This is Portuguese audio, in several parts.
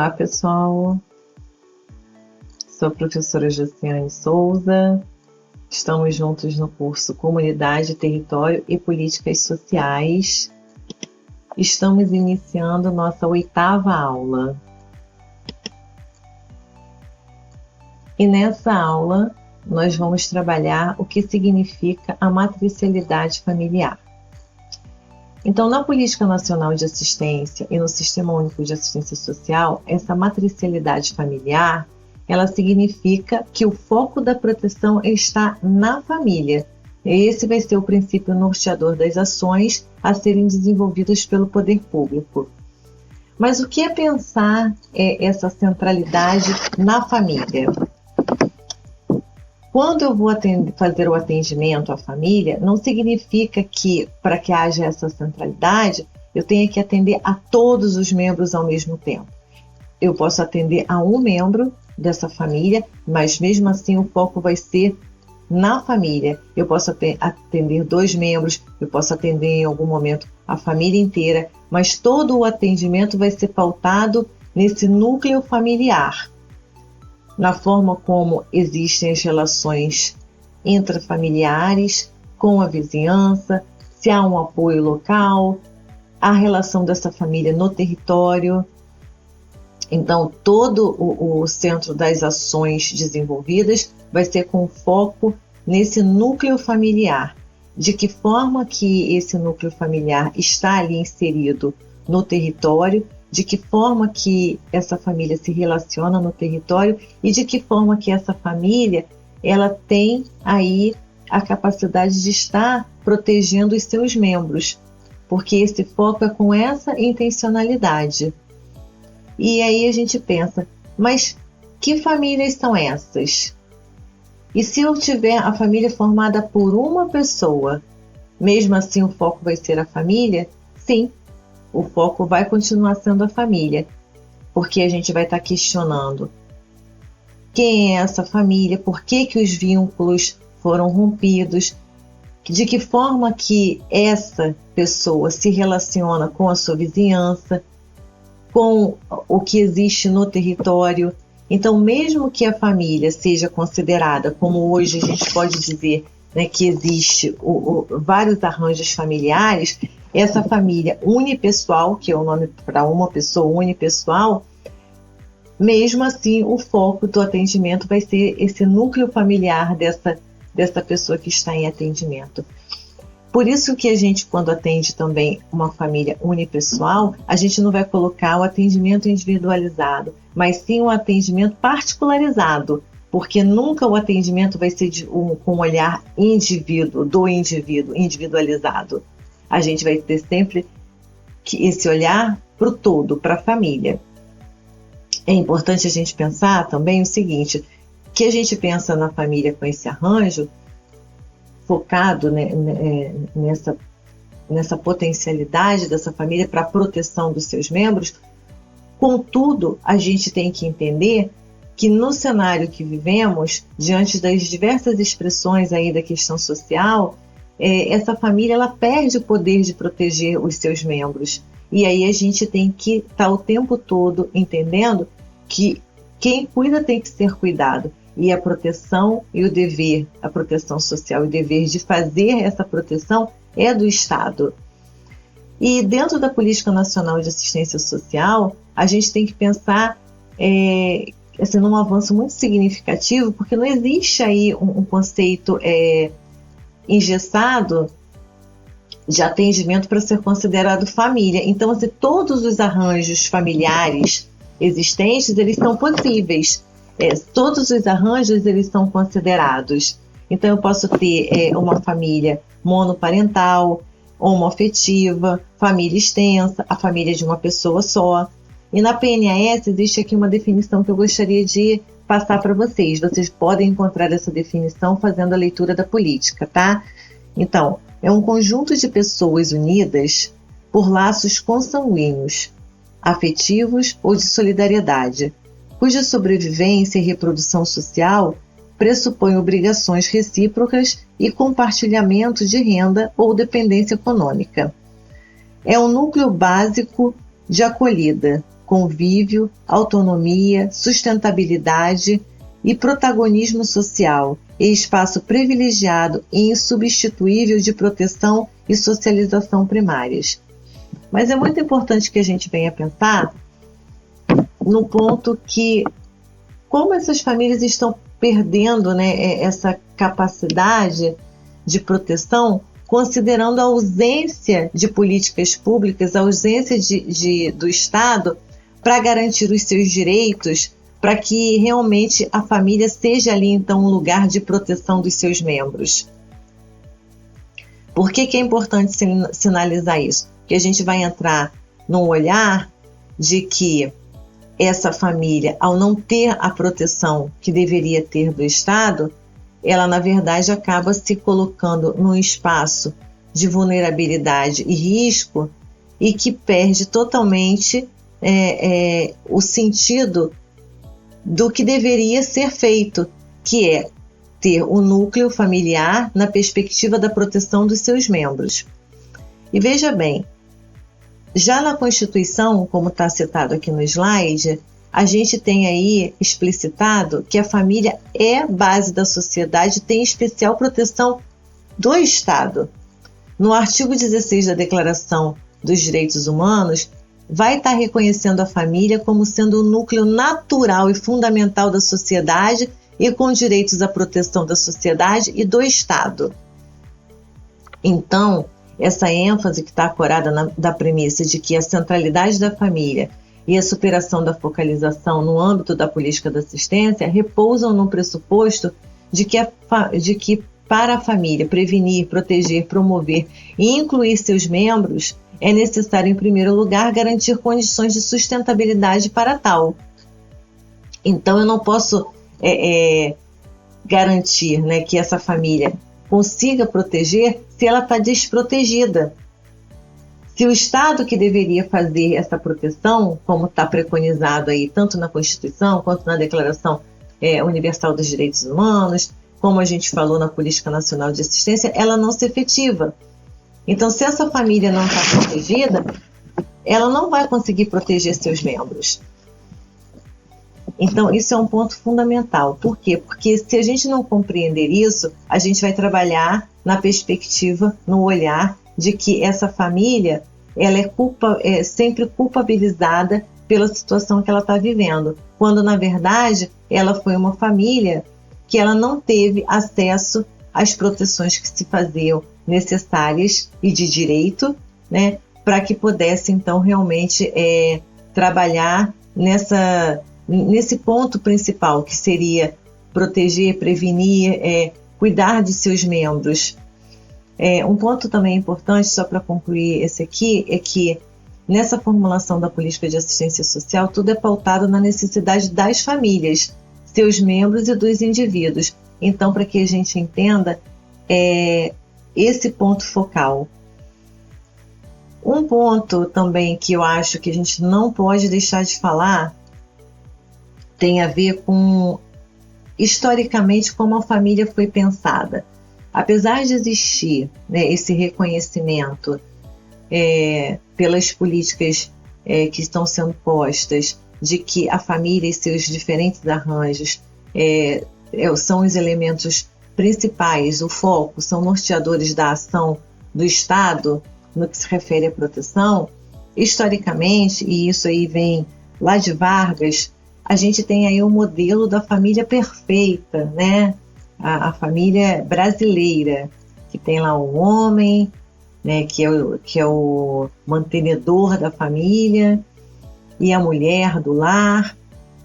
Olá, pessoal. Sou a professora Josiane Souza. Estamos juntos no curso Comunidade, Território e Políticas Sociais. Estamos iniciando nossa 8ª aula. E nessa aula, nós vamos trabalhar o que significa a matricialidade familiar. Então, na Política Nacional de Assistência e no Sistema Único de Assistência Social, essa matricialidade familiar, ela significa que o foco da proteção está na família. Esse vai ser o princípio norteador das ações a serem desenvolvidas pelo poder público. Mas o que é pensar essa centralidade na família? Quando eu vou fazer o atendimento à família, não significa que, para que haja essa centralidade, eu tenha que atender a todos os membros ao mesmo tempo. Eu posso atender a um membro dessa família, mas mesmo assim o foco vai ser na família. Eu posso atender 2 membros, eu posso atender em algum momento a família inteira, mas todo o atendimento vai ser pautado nesse núcleo familiar, na forma como existem as relações intrafamiliares, com a vizinhança, se há um apoio local, a relação dessa família no território. Então, todo o centro das ações desenvolvidas vai ser com foco nesse núcleo familiar. De que forma que esse núcleo familiar está ali inserido no território, de que forma que essa família se relaciona no território e de que forma que essa família ela tem aí a capacidade de estar protegendo os seus membros, porque esse foco é com essa intencionalidade. E aí a gente pensa, mas que famílias são essas? E se eu tiver a família formada por uma pessoa, mesmo assim o foco vai ser a família? Sim, o foco vai continuar sendo a família, porque a gente vai estar questionando quem é essa família, por que os vínculos foram rompidos, de que forma que essa pessoa se relaciona com a sua vizinhança, com o que existe no território. Então, mesmo que a família seja considerada, como hoje a gente pode dizer, né, que existe vários arranjos familiares, essa família unipessoal, que é o nome para uma pessoa unipessoal, mesmo assim o foco do atendimento vai ser esse núcleo familiar dessa pessoa que está em atendimento. Por isso que a gente, quando atende também uma família unipessoal, a gente não vai colocar o atendimento individualizado, mas sim um atendimento particularizado, porque nunca o atendimento vai ser com um olhar individualizado. A gente vai ter sempre esse olhar para o todo, para a família. É importante a gente pensar também o seguinte, que a gente pensa na família com esse arranjo, focado, né, nessa potencialidade dessa família para a proteção dos seus membros. Contudo, a gente tem que entender que no cenário que vivemos, diante das diversas expressões aí da questão social, essa família ela perde o poder de proteger os seus membros. E aí a gente tem que estar o tempo todo entendendo que quem cuida tem que ser cuidado. E a proteção e o dever, a proteção social e o dever de fazer essa proteção é do Estado. E dentro da Política Nacional de Assistência Social, a gente tem que pensar assim, num avanço muito significativo, porque não existe aí um conceito engessado de atendimento para ser considerado família. Então, assim, todos os arranjos familiares existentes, eles são possíveis. Todos os arranjos, eles são considerados. Então, eu posso ter uma família monoparental, homoafetiva, família extensa, a família de uma pessoa só. E na PNAS existe aqui uma definição que eu gostaria de passar para vocês. Vocês podem encontrar essa definição fazendo a leitura da política, tá? Então, é um conjunto de pessoas unidas por laços consanguíneos, afetivos ou de solidariedade, cuja sobrevivência e reprodução social pressupõe obrigações recíprocas e compartilhamento de renda ou dependência econômica. É um núcleo básico de acolhida, convívio, autonomia, sustentabilidade e protagonismo social, e espaço privilegiado e insubstituível de proteção e socialização primárias. Mas é muito importante que a gente venha pensar no ponto que, como essas famílias estão perdendo, né, essa capacidade de proteção, considerando a ausência de políticas públicas, a ausência do Estado para garantir os seus direitos, para que realmente a família seja ali, então, um lugar de proteção dos seus membros. Por que é importante sinalizar isso? Porque a gente vai entrar num olhar de que essa família, ao não ter a proteção que deveria ter do Estado, ela, na verdade, acaba se colocando num espaço de vulnerabilidade e risco e que perde totalmente o sentido do que deveria ser feito, que é ter o núcleo familiar na perspectiva da proteção dos seus membros. E veja bem, já na Constituição, como está citado aqui no slide, a gente tem aí explicitado que a família é base da sociedade e tem especial proteção do Estado. No artigo 16 da Declaração dos Direitos Humanos, vai estar reconhecendo a família como sendo o núcleo natural e fundamental da sociedade e com direitos à proteção da sociedade e do Estado. Então, essa ênfase que está acorada da premissa de que a centralidade da família e a superação da focalização no âmbito da política da assistência repousam no pressuposto de que para a família prevenir, proteger, promover e incluir seus membros, é necessário, em primeiro lugar, garantir condições de sustentabilidade para tal. Então, eu não posso garantir, né, que essa família consiga proteger se ela está desprotegida. Se o Estado que deveria fazer essa proteção, como está preconizado aí, tanto na Constituição quanto na Declaração Universal dos Direitos Humanos, como a gente falou na Política Nacional de Assistência, ela não se efetiva. Então, se essa família não está protegida, ela não vai conseguir proteger seus membros. Então, isso é um ponto fundamental. Por quê? Porque se a gente não compreender isso, a gente vai trabalhar na perspectiva, no olhar de que essa família ela é sempre culpabilizada pela situação que ela está vivendo, quando, na verdade, ela foi uma família que ela não teve acesso às proteções que se faziam necessárias e de direito, né, para que pudesse, então, realmente trabalhar nesse ponto principal, que seria proteger, prevenir, cuidar de seus membros. Um ponto também importante, só para concluir esse aqui, é que nessa formulação da política de assistência social, tudo é pautado na necessidade das famílias, seus membros e dos indivíduos. Então, para que a gente entenda esse ponto focal. Um ponto também que eu acho que a gente não pode deixar de falar tem a ver com, historicamente, como a família foi pensada. Apesar de existir, né, esse reconhecimento pelas políticas que estão sendo postas, de que a família e seus diferentes arranjos são os elementos principais, o foco, são norteadores da ação do Estado no que se refere à proteção, historicamente, e isso aí vem lá de Vargas, a gente tem aí o modelo da família perfeita, né? A família brasileira, que tem lá o homem, né, que é o mantenedor da família, e a mulher do lar.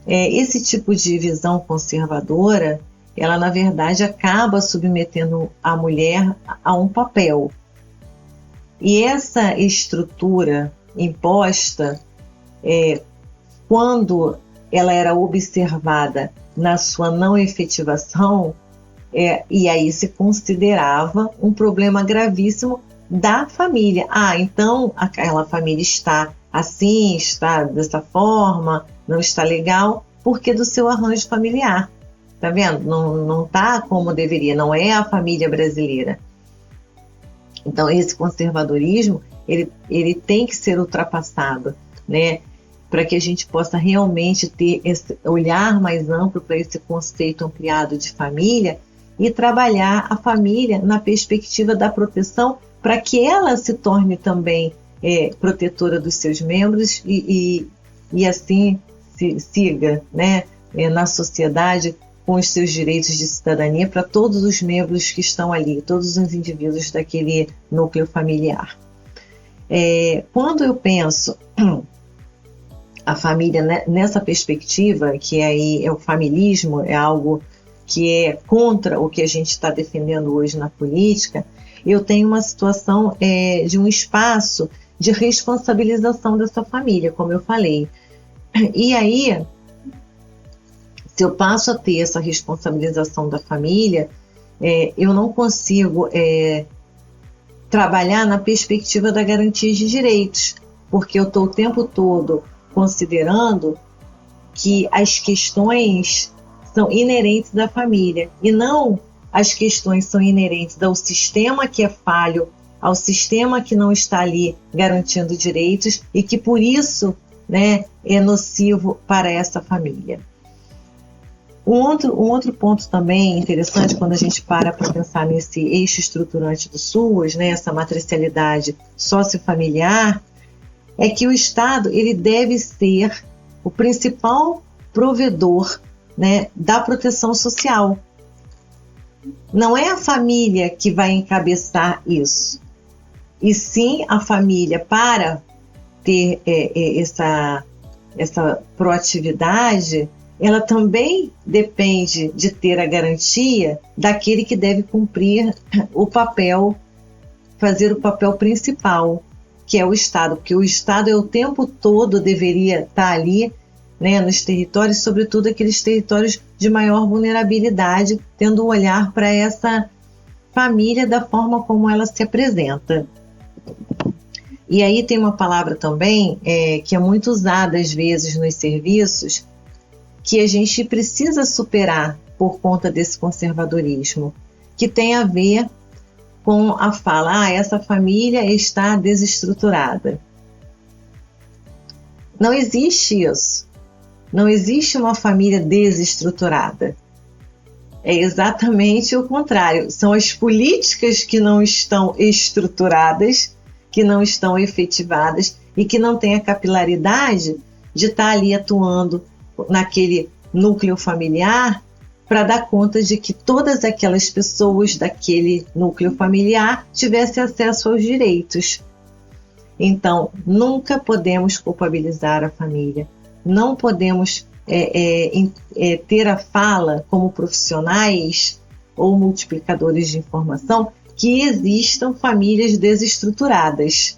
Esse tipo de visão conservadora, ela na verdade acaba submetendo a mulher a um papel. E essa estrutura imposta, quando ela era observada na sua não efetivação, e aí se considerava um problema gravíssimo da família. Então aquela família está assim, está dessa forma, não está legal, porque do seu arranjo familiar. Tá vendo? Não está como deveria, não é a família brasileira. Então esse conservadorismo, ele tem que ser ultrapassado, né, para que a gente possa realmente ter esse olhar mais amplo para esse conceito ampliado de família e trabalhar a família na perspectiva da proteção para que ela se torne também protetora dos seus membros e assim siga, né, na sociedade com os seus direitos de cidadania para todos os membros que estão ali, todos os indivíduos daquele núcleo familiar. Quando eu penso a família nessa perspectiva, que aí é o familismo, é algo que é contra o que a gente está defendendo hoje na política, eu tenho uma situação de um espaço de responsabilização dessa família, como eu falei. E aí, se eu passo a ter essa responsabilização da família, eu não consigo trabalhar na perspectiva da garantia de direitos, porque eu estou o tempo todo considerando que as questões são inerentes da família e não as questões são inerentes ao sistema que é falho, ao sistema que não está ali garantindo direitos e que por isso, né, é nocivo para essa família. Um outro ponto também interessante quando a gente para pensar nesse eixo estruturante do SUAS, né, essa matricialidade sociofamiliar, é que o Estado ele deve ser o principal provedor, né, da proteção social. Não é a família que vai encabeçar isso, e sim a família, para ter essa proatividade, ela também depende de ter a garantia daquele que deve cumprir o papel, fazer o papel principal, que é o Estado, porque o Estado o tempo todo deveria estar ali, né, nos territórios, sobretudo aqueles territórios de maior vulnerabilidade, tendo um olhar para essa família da forma como ela se apresenta. E aí tem uma palavra também que é muito usada às vezes nos serviços, que a gente precisa superar por conta desse conservadorismo, que tem a ver com a fala, essa família está desestruturada. Não existe isso. Não existe uma família desestruturada. É exatamente o contrário. São as políticas que não estão estruturadas, que não estão efetivadas e que não têm a capilaridade de estar ali atuando naquele núcleo familiar para dar conta de que todas aquelas pessoas daquele núcleo familiar tivessem acesso aos direitos. Então, nunca podemos culpabilizar a família, não podemos ter a fala como profissionais ou multiplicadores de informação que existam famílias desestruturadas.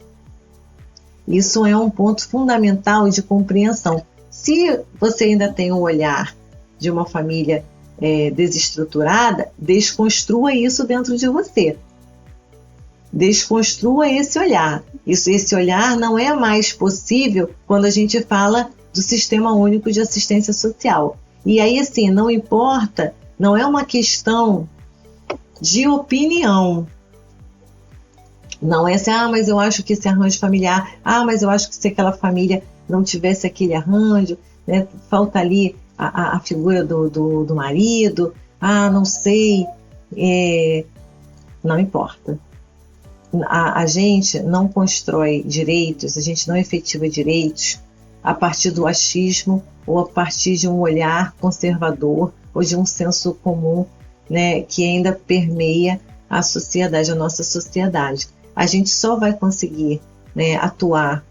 Isso é um ponto fundamental de compreensão. Se você ainda tem um olhar de uma família desestruturada, desconstrua isso dentro de você. Desconstrua esse olhar. Esse olhar não é mais possível quando a gente fala do Sistema Único de Assistência Social. E aí, assim, não importa, não é uma questão de opinião. Não é assim, mas eu acho que esse arranjo familiar, mas eu acho que se aquela família não tivesse aquele arranjo, né, falta ali a figura do marido, não sei, não importa. A gente não constrói direitos, a gente não efetiva direitos a partir do achismo ou a partir de um olhar conservador ou de um senso comum, né, que ainda permeia a sociedade, a nossa sociedade. A gente só vai conseguir, né, atuar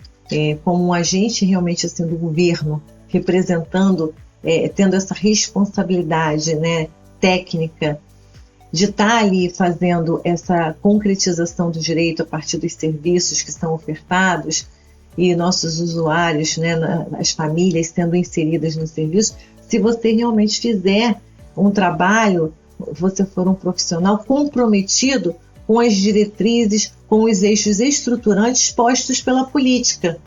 como um agente realmente assim, do governo, representando, tendo essa responsabilidade, né, técnica de estar ali fazendo essa concretização do direito a partir dos serviços que são ofertados e nossos usuários, né, as famílias sendo inseridas no serviço. Se você realmente fizer um trabalho, você for um profissional comprometido com as diretrizes, com os eixos estruturantes postos pela política.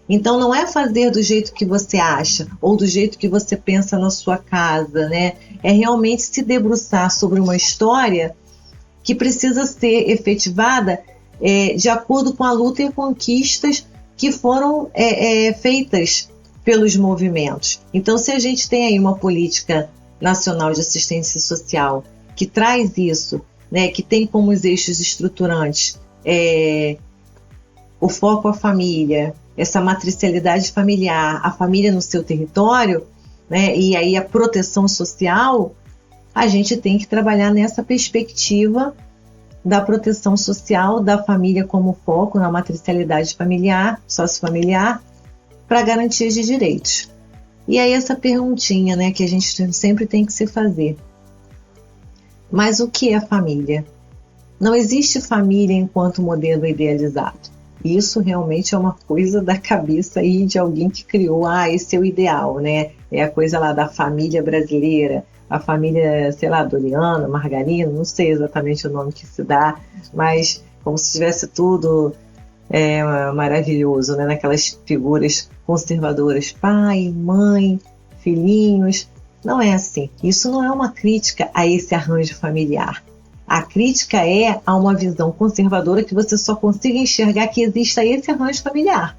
Então não é fazer do jeito que você acha ou do jeito que você pensa na sua casa, né? É realmente se debruçar sobre uma história que precisa ser efetivada de acordo com a luta e conquistas que foram feitas pelos movimentos. Então, se a gente tem aí uma política nacional de assistência social que traz isso, né, que tem como os eixos estruturantes o foco à família, essa matricialidade familiar, a família no seu território, né, e aí a proteção social, a gente tem que trabalhar nessa perspectiva da proteção social, da família como foco na matricialidade familiar, sociofamiliar, para garantias de direitos. E aí essa perguntinha, né, que a gente sempre tem que se fazer. Mas o que é família? Não existe família enquanto modelo idealizado. Isso realmente é uma coisa da cabeça aí de alguém que criou, esse é o ideal, né? É a coisa lá da família brasileira, a família, sei lá, Doriana, Margarina, não sei exatamente o nome que se dá, mas como se tivesse tudo maravilhoso, né? Naquelas figuras conservadoras, pai, mãe, filhinhos. Não é assim. Isso não é uma crítica a esse arranjo familiar. A crítica é a uma visão conservadora que você só consiga enxergar que exista esse arranjo familiar.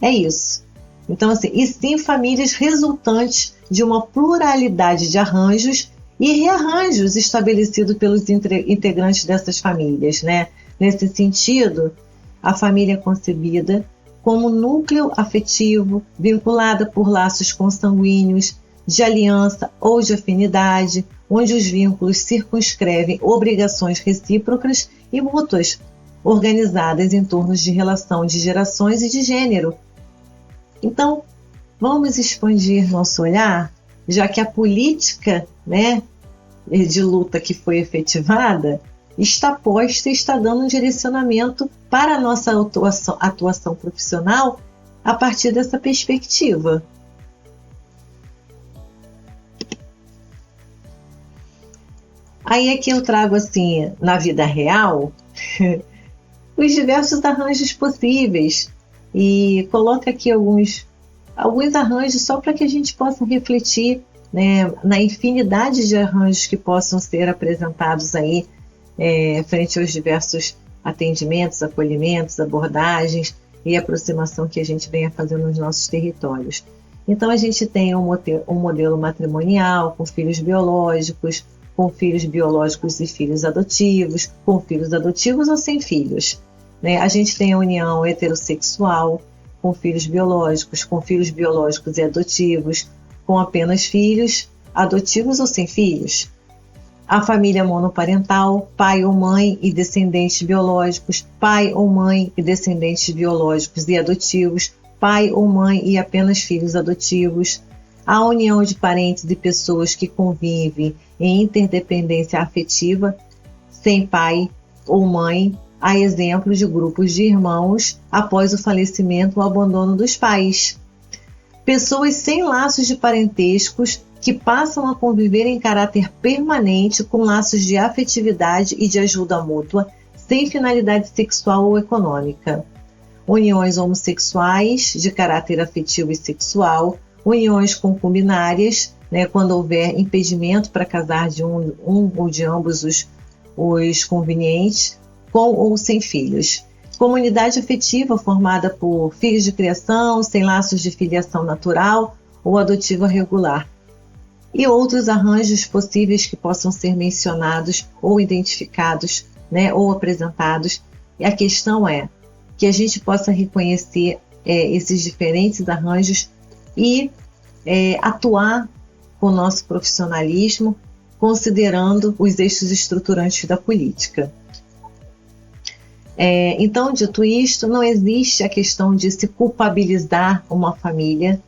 É isso. Então, assim, e sim famílias resultantes de uma pluralidade de arranjos e rearranjos estabelecidos pelos integrantes dessas famílias, né? Nesse sentido, a família é concebida como núcleo afetivo, vinculada por laços consanguíneos, de aliança ou de afinidade, onde os vínculos circunscrevem obrigações recíprocas e mútuas, organizadas em torno de relação de gerações e de gênero. Então, vamos expandir nosso olhar, já que a política, né, de luta que foi efetivada está posta e está dando um direcionamento para a nossa atuação profissional a partir dessa perspectiva. Aí é que eu trago, assim, na vida real, os diversos arranjos possíveis e coloco aqui alguns arranjos só para que a gente possa refletir, né, na infinidade de arranjos que possam ser apresentados aí frente aos diversos atendimentos, acolhimentos, abordagens e aproximação que a gente venha fazendo nos nossos territórios. Então a gente tem um modelo matrimonial com filhos biológicos e filhos adotivos, com filhos adotivos ou sem filhos, né? A gente tem a união heterossexual com filhos biológicos e adotivos, com apenas filhos adotivos ou sem filhos. A família monoparental, pai ou mãe e descendentes biológicos, pai ou mãe e descendentes biológicos e adotivos, pai ou mãe e apenas filhos adotivos. A união de parentes e pessoas que convivem em interdependência afetiva, sem pai ou mãe, a exemplo de grupos de irmãos após o falecimento ou abandono dos pais. Pessoas sem laços de parentescos que passam a conviver em caráter permanente com laços de afetividade e de ajuda mútua, sem finalidade sexual ou econômica. Uniões homossexuais de caráter afetivo e sexual, uniões concubinárias, né, quando houver impedimento para casar de um ou de ambos os convenientes, com ou sem filhos. Comunidade afetiva formada por filhos de criação, sem laços de filiação natural ou adotiva regular. E outros arranjos possíveis que possam ser mencionados ou identificados, né, ou apresentados. E a questão é que a gente possa reconhecer esses diferentes arranjos e atuar com o nosso profissionalismo, considerando os eixos estruturantes da política. Então, dito isto, não existe a questão de se culpabilizar uma família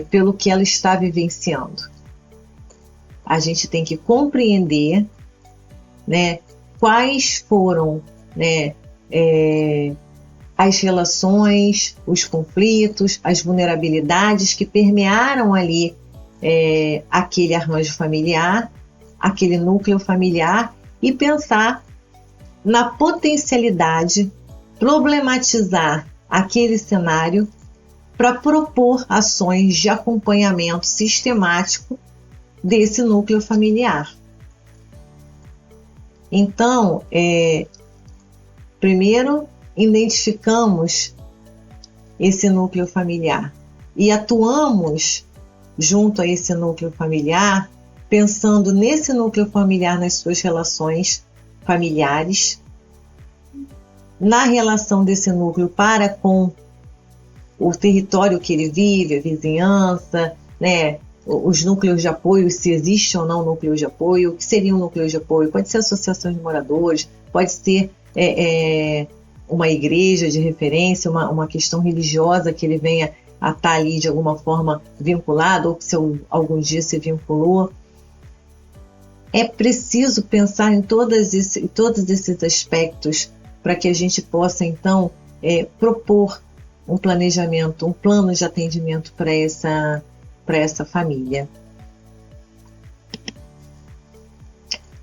pelo que ela está vivenciando. A gente tem que compreender, né, quais foram, né, as relações, os conflitos, as vulnerabilidades que permearam ali aquele arranjo familiar, aquele núcleo familiar, e pensar na potencialidade, problematizar aquele cenário para propor ações de acompanhamento sistemático desse núcleo familiar. Então, primeiro, identificamos esse núcleo familiar e atuamos junto a esse núcleo familiar, pensando nesse núcleo familiar, nas suas relações familiares, na relação desse núcleo para com o território que ele vive, a vizinhança, né, os núcleos de apoio, se existe ou não núcleo de apoio, o que seria um núcleo de apoio? Pode ser associação de moradores, pode ser uma igreja de referência, uma questão religiosa que ele venha a estar ali de alguma forma vinculado, ou que se algum dia se vinculou. É preciso pensar em todos esses aspectos para que a gente possa, então, propor um planejamento, um plano de atendimento para essa família.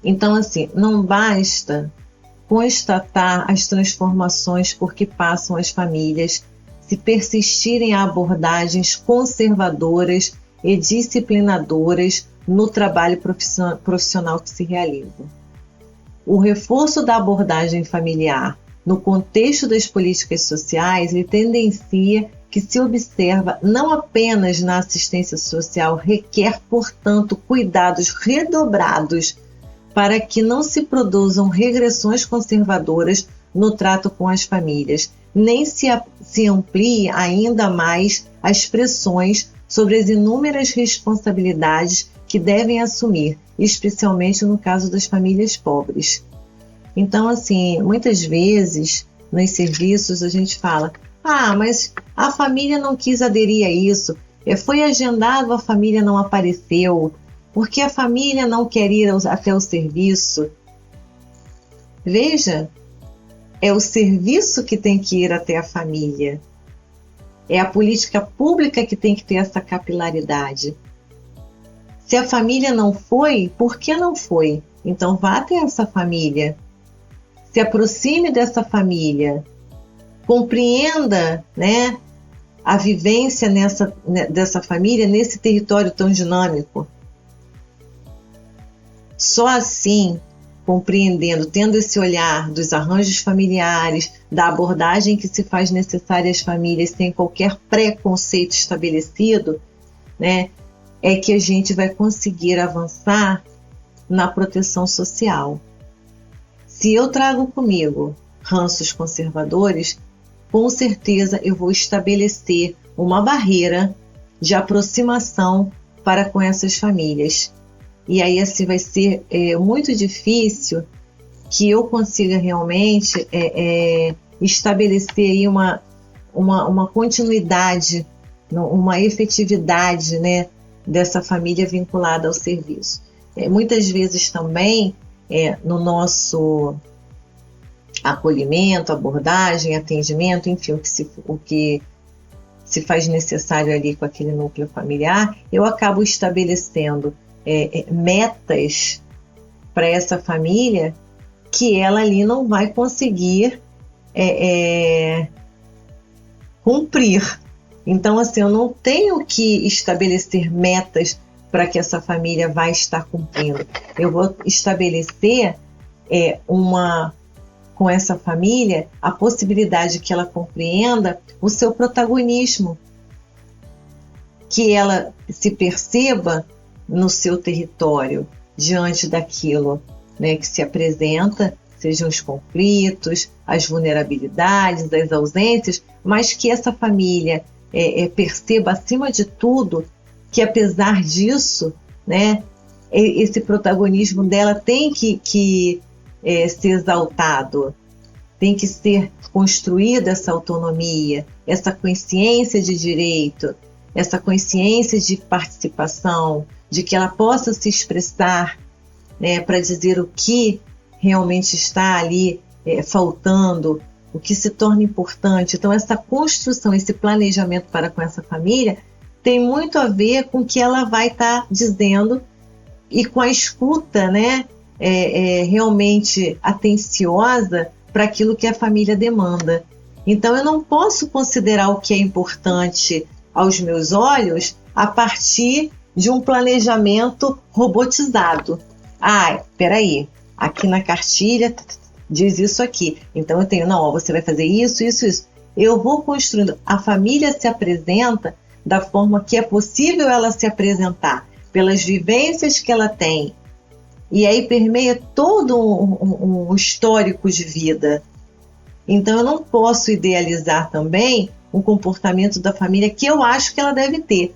Então, assim, não basta constatar as transformações por que passam as famílias se persistirem abordagens conservadoras e disciplinadoras no trabalho profissional que se realiza. O reforço da abordagem familiar no contexto das políticas sociais ele tendencia que se observa não apenas na assistência social requer, portanto, cuidados redobrados para que não se produzam regressões conservadoras no trato com as famílias, nem se amplie ainda mais as pressões sobre as inúmeras responsabilidades que devem assumir, especialmente no caso das famílias pobres. Então, assim, muitas vezes nos serviços a gente fala: mas a família não quis aderir a isso, foi agendado, a família não apareceu, porque a família não quer ir até o serviço. Veja, é o serviço que tem que ir até a família. É a política pública que tem que ter essa capilaridade. Se a família não foi, por que não foi? Então vá até essa família. Se aproxime dessa família. Compreenda, né, a vivência dessa família nesse território tão dinâmico. Só assim, compreendendo, tendo esse olhar dos arranjos familiares, da abordagem que se faz necessária às famílias sem qualquer preconceito estabelecido, né, é que a gente vai conseguir avançar na proteção social. Se eu trago comigo ranços conservadores, com certeza eu vou estabelecer uma barreira de aproximação para com essas famílias. E aí assim vai ser muito difícil que eu consiga realmente estabelecer aí uma continuidade, uma efetividade, né, dessa família vinculada ao serviço. Muitas vezes também no nosso acolhimento, abordagem, atendimento, enfim, o que se faz necessário ali com aquele núcleo familiar, eu acabo estabelecendo metas para essa família que ela ali não vai conseguir cumprir. Então, assim, eu não tenho que estabelecer metas para que essa família vai estar cumprindo. Eu vou estabelecer com essa família a possibilidade que ela compreenda o seu protagonismo, que ela se perceba no seu território diante daquilo, né, que se apresenta, sejam os conflitos, as vulnerabilidades, as ausências, mas que essa família perceba acima de tudo que apesar disso, né, esse protagonismo dela tem que ser exaltado, tem que ser construída essa autonomia, essa consciência de direito, essa consciência de participação, de que ela possa se expressar, né, para dizer o que realmente está ali faltando, o que se torna importante. Então essa construção, esse planejamento para com essa família tem muito a ver com o que ela vai estar dizendo e com a escuta, né, realmente atenciosa para aquilo que a família demanda. Então eu não posso considerar o que é importante aos meus olhos a partir de um planejamento robotizado. Peraí, aqui na cartilha diz isso aqui, então eu tenho, não, você vai fazer isso, isso, isso. eu vou construindo. A família se apresenta da forma que é possível ela se apresentar, pelas vivências que ela tem. E aí permeia todo um histórico de vida. Então eu não posso idealizar também um comportamento da família que eu acho que ela deve ter.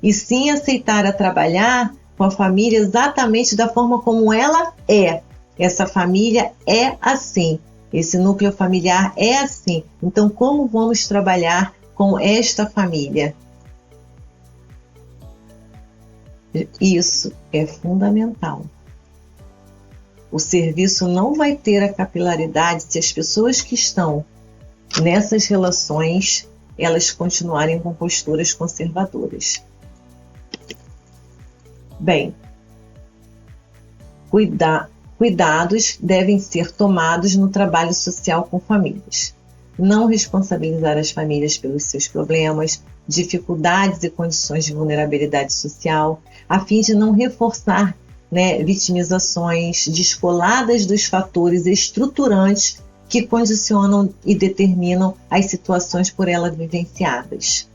E sim aceitar a trabalhar com a família exatamente da forma como ela é. Essa família é assim. Esse núcleo familiar é assim. Então, como vamos trabalhar com esta família? Isso é fundamental. O serviço não vai ter a capilaridade se as pessoas que estão nessas relações, elas continuarem com posturas conservadoras. Bem, cuidados devem ser tomados no trabalho social com famílias. Não responsabilizar as famílias pelos seus problemas, dificuldades e condições de vulnerabilidade social, a fim de não reforçar vitimizações descoladas dos fatores estruturantes que condicionam e determinam as situações por elas vivenciadas.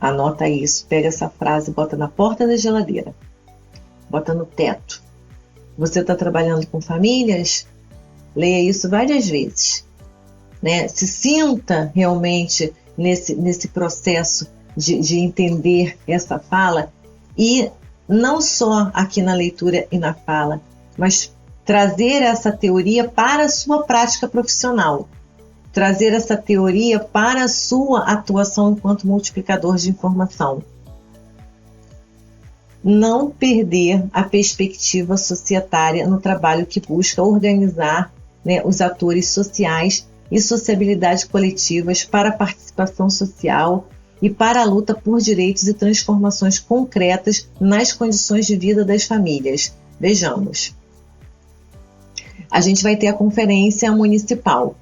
Anota isso, pega essa frase, bota na porta da geladeira, bota no teto. Você está trabalhando com famílias? Leia isso várias vezes. Se sinta realmente nesse processo de entender essa fala e não só aqui na leitura e na fala, mas trazer essa teoria para a sua prática profissional, trazer essa teoria para a sua atuação enquanto multiplicador de informação. Não perder a perspectiva societária no trabalho que busca organizar os atores sociais e sociabilidade coletivas para a participação social e para a luta por direitos e transformações concretas nas condições de vida das famílias. Vejamos. A gente vai ter a conferência municipal,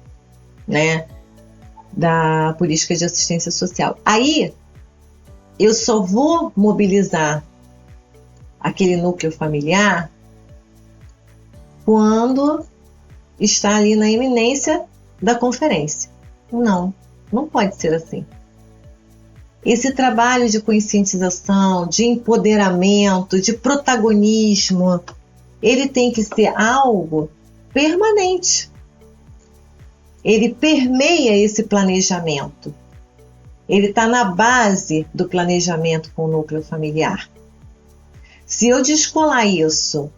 da política de assistência social. Aí, eu só vou mobilizar aquele núcleo familiar quando está ali na iminência da conferência. Não pode ser assim. Esse trabalho de conscientização, de empoderamento, de protagonismo, ele tem que ser algo permanente. Ele permeia esse planejamento. Ele está na base do planejamento com o núcleo familiar. Se eu descolar isso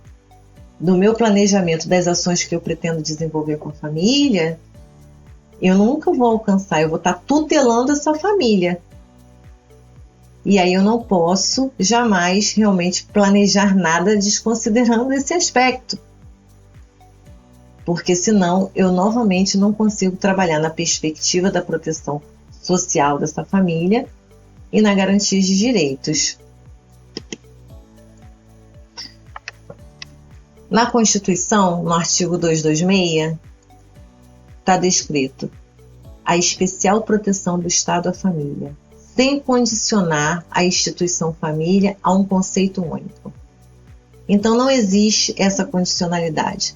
do meu planejamento, das ações que eu pretendo desenvolver com a família, eu nunca vou alcançar, eu vou estar tutelando essa família. E aí eu não posso jamais realmente planejar nada desconsiderando esse aspecto. Porque senão eu novamente não consigo trabalhar na perspectiva da proteção social dessa família e na garantia de direitos. Na Constituição, no artigo 226, está descrito a especial proteção do Estado à família, sem condicionar a instituição família a um conceito único. Então não existe essa condicionalidade.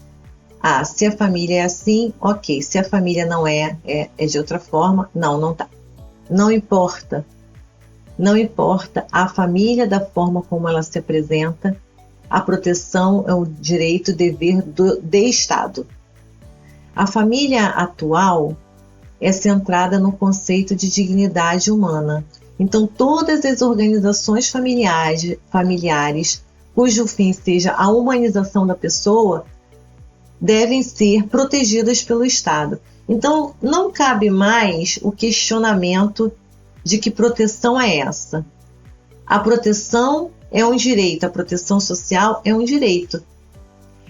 Se a família é assim, ok. Se a família não é de outra forma, não tá. Não importa. Não importa a família da forma como ela se apresenta, a proteção é o direito e dever do Estado. A família atual é centrada no conceito de dignidade humana. Então, todas as organizações familiares cujo fim seja a humanização da pessoa devem ser protegidas pelo Estado. Então, não cabe mais o questionamento de que proteção é essa. A proteção é um direito, a proteção social é um direito.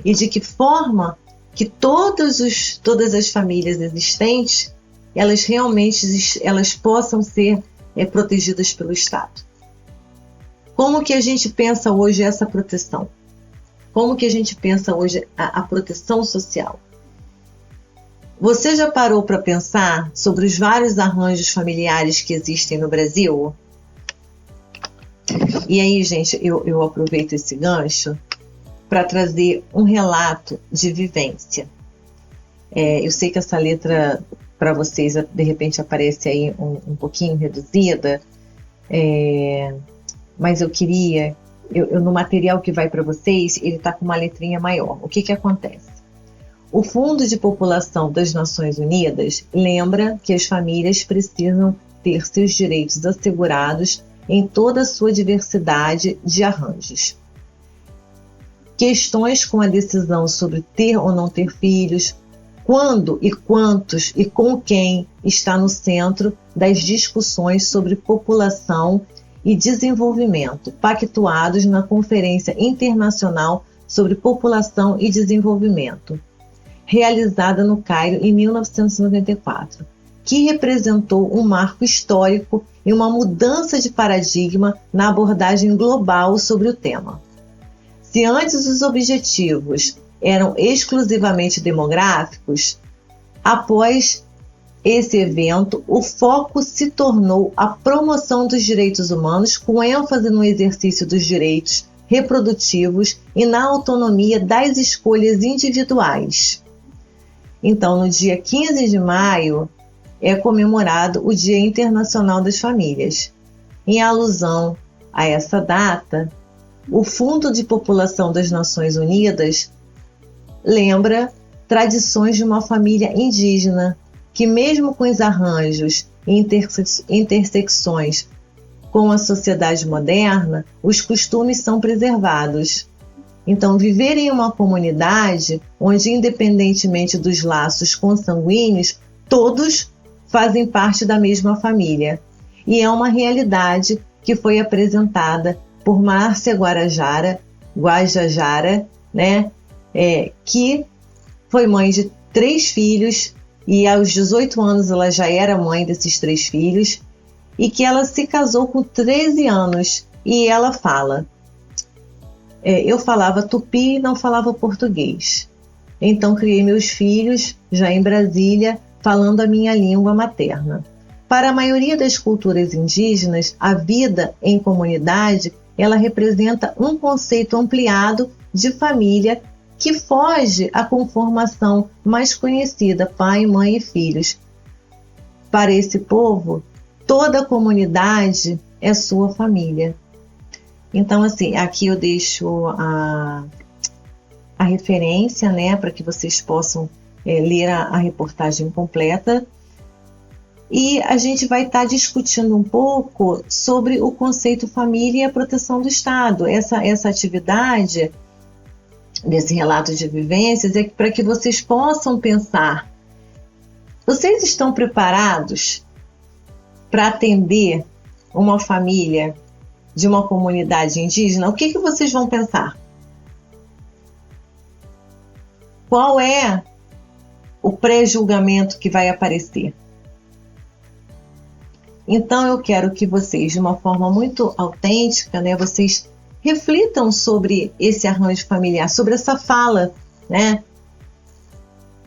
E de que forma que todas as famílias existentes, elas realmente possam ser protegidas pelo Estado. Como que a gente pensa hoje essa proteção? Como que a gente pensa hoje a proteção social? Você já parou para pensar sobre os vários arranjos familiares que existem no Brasil? E aí, gente, eu aproveito esse gancho para trazer um relato de vivência. Eu sei que essa letra para vocês, de repente aparece aí um pouquinho reduzida, mas eu queria, no material que vai para vocês, ele está com uma letrinha maior. O que acontece? O Fundo de População das Nações Unidas lembra que as famílias precisam ter seus direitos assegurados em toda a sua diversidade de arranjos. Questões com a decisão sobre ter ou não ter filhos, quando e quantos e com quem está no centro das discussões sobre população e desenvolvimento, pactuados na Conferência Internacional sobre População e Desenvolvimento, realizada no Cairo em 1994, que representou um marco histórico e uma mudança de paradigma na abordagem global sobre o tema. Se antes os objetivos eram exclusivamente demográficos, após esse evento, o foco se tornou a promoção dos direitos humanos, com ênfase no exercício dos direitos reprodutivos e na autonomia das escolhas individuais. Então, no dia 15 de maio, é comemorado o Dia Internacional das Famílias. Em alusão a essa data, o Fundo de População das Nações Unidas lembra tradições de uma família indígena, que mesmo com os arranjos e intersecções com a sociedade moderna, os costumes são preservados. Então, viver em uma comunidade onde, independentemente dos laços consanguíneos, todos fazem parte da mesma família. E é uma realidade que foi apresentada por Márcia Guajajara, né, que foi mãe de 3 filhos, e aos 18 anos ela já era mãe desses 3 filhos, e que ela se casou com 13 anos. E ela fala: eu falava tupi e não falava português. Então criei meus filhos, já em Brasília, falando a minha língua materna. Para a maioria das culturas indígenas, a vida em comunidade, ela representa um conceito ampliado de família que foge à conformação mais conhecida, pai, mãe e filhos. Para esse povo, toda a comunidade é sua família. Então, assim, aqui eu deixo a referência, né, para que vocês possam ler a reportagem completa. E a gente vai estar discutindo um pouco sobre o conceito família e a proteção do Estado. Essa atividade desse relato de vivências é para que vocês possam pensar: vocês estão preparados para atender uma família de uma comunidade indígena? O que vocês vão pensar? Qual é o pré-julgamento que vai aparecer? Então eu quero que vocês, de uma forma muito autêntica, né, vocês reflitam sobre esse arranjo familiar, sobre essa fala, né?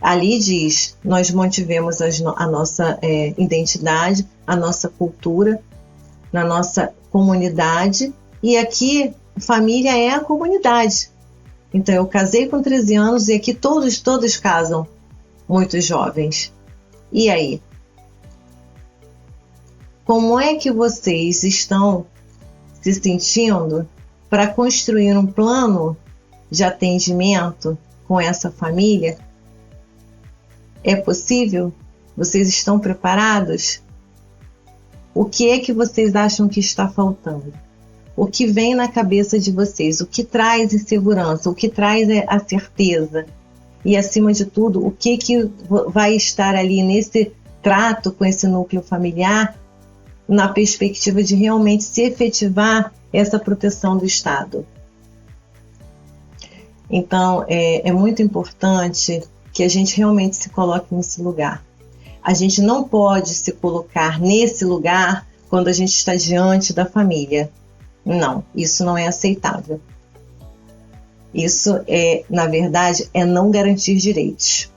Ali diz: nós mantivemos a nossa identidade, a nossa cultura, na nossa comunidade, e aqui família é a comunidade. Então eu casei com 13 anos e aqui todos casam muito jovens. E aí? Como é que vocês estão se sentindo para construir um plano de atendimento com essa família? É possível? Vocês estão preparados? O que é que vocês acham que está faltando? O que vem na cabeça de vocês? O que traz insegurança? O que traz a certeza? E, acima de tudo, o que vai estar ali nesse trato com esse núcleo familiar, na perspectiva de realmente se efetivar essa proteção do Estado? Então, é muito importante que a gente realmente se coloque nesse lugar. A gente não pode se colocar nesse lugar quando a gente está diante da família. Não, isso não é aceitável. Isso na verdade, não garantir direitos.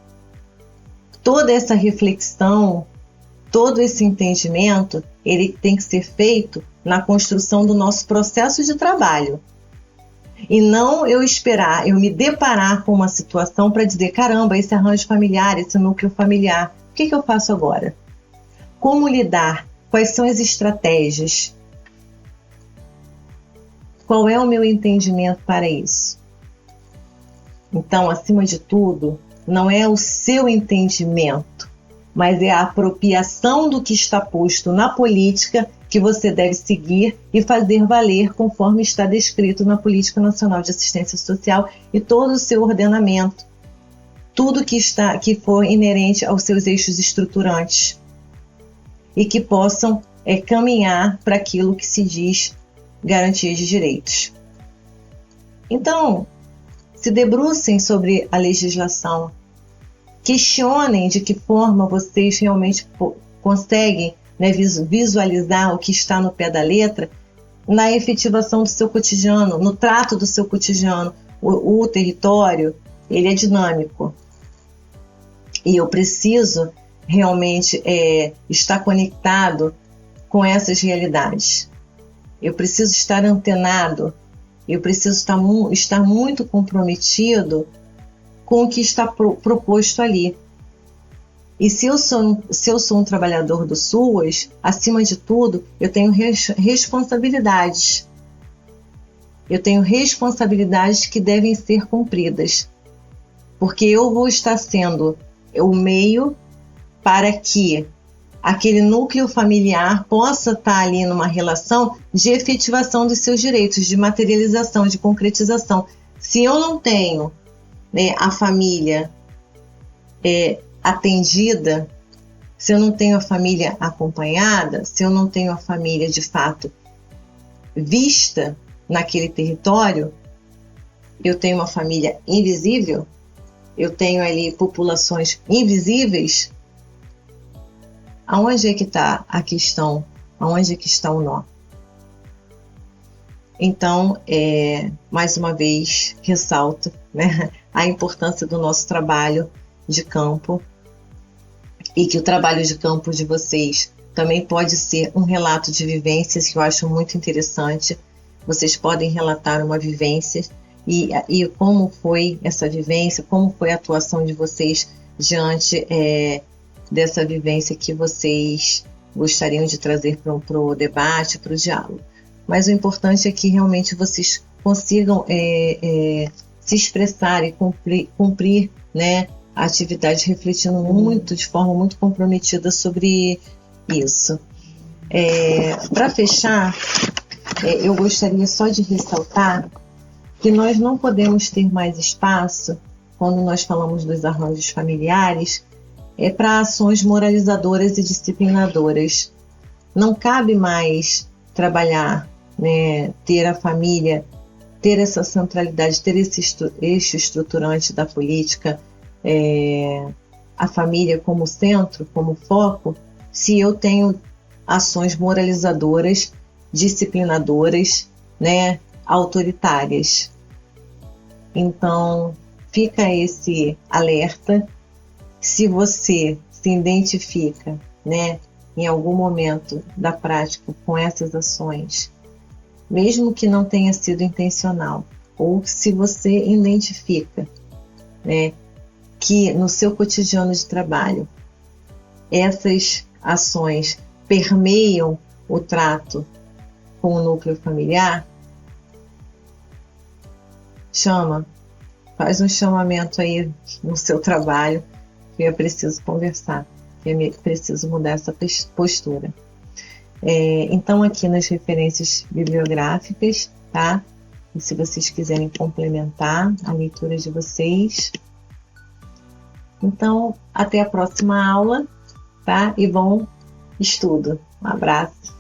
Toda essa reflexão, todo esse entendimento, ele tem que ser feito na construção do nosso processo de trabalho. E não eu me deparar com uma situação para dizer: caramba, esse arranjo familiar, esse núcleo familiar O que eu faço agora? Como lidar? Quais são as estratégias? Qual é o meu entendimento para isso? Então, acima de tudo, não é o seu entendimento, mas é a apropriação do que está posto na política que você deve seguir e fazer valer conforme está descrito na Política Nacional de Assistência Social e todo o seu ordenamento, tudo que for inerente aos seus eixos estruturantes e que possam caminhar para aquilo que se diz garantia de direitos. Então, se debrucem sobre a legislação, questionem de que forma vocês realmente conseguem, né, visualizar o que está no pé da letra na efetivação do seu cotidiano, no trato do seu cotidiano. O território, ele é dinâmico e eu preciso realmente estar conectado com essas realidades. Eu preciso estar antenado, eu preciso estar muito comprometido com o que está proposto ali. E se eu sou um trabalhador do SUAS, acima de tudo, eu tenho responsabilidades. Eu tenho responsabilidades que devem ser cumpridas, porque eu vou estar sendo o meio para que aquele núcleo familiar possa estar ali numa relação de efetivação dos seus direitos, de materialização, de concretização. Se eu não tenho, né, a família atendida, se eu não tenho a família acompanhada, se eu não tenho a família de fato vista naquele território, eu tenho uma família invisível, eu tenho ali populações invisíveis. Aonde é que está a questão? Aonde é que está o nó? Então, mais uma vez, ressalto, né, a importância do nosso trabalho de campo e que o trabalho de campo de vocês também pode ser um relato de vivências que eu acho muito interessante. Vocês podem relatar uma vivência e como foi essa vivência, como foi a atuação de vocês diante dessa vivência que vocês gostariam de trazer para o debate, para o diálogo. Mas o importante é que realmente vocês consigam se expressar e cumprir, né, a atividade refletindo muito, de forma muito comprometida sobre isso. Para fechar, eu gostaria só de ressaltar que nós não podemos ter mais espaço, quando nós falamos dos arranjos familiares, para ações moralizadoras e disciplinadoras. Não cabe mais trabalhar, né, ter a família, ter essa centralidade, ter esse eixo estruturante da política, a família como centro, como foco, se eu tenho ações moralizadoras, disciplinadoras, né, autoritárias. Então, fica esse alerta. Se você se identifica, né, em algum momento da prática com essas ações, mesmo que não tenha sido intencional, ou se você identifica, né, que no seu cotidiano de trabalho essas ações permeiam o trato com o núcleo familiar, faz um chamamento aí no seu trabalho, que é preciso conversar, que é preciso mudar essa postura. Então, aqui nas referências bibliográficas, tá? E se vocês quiserem complementar a leitura de vocês. Então, até a próxima aula, tá? E bom estudo. Um abraço.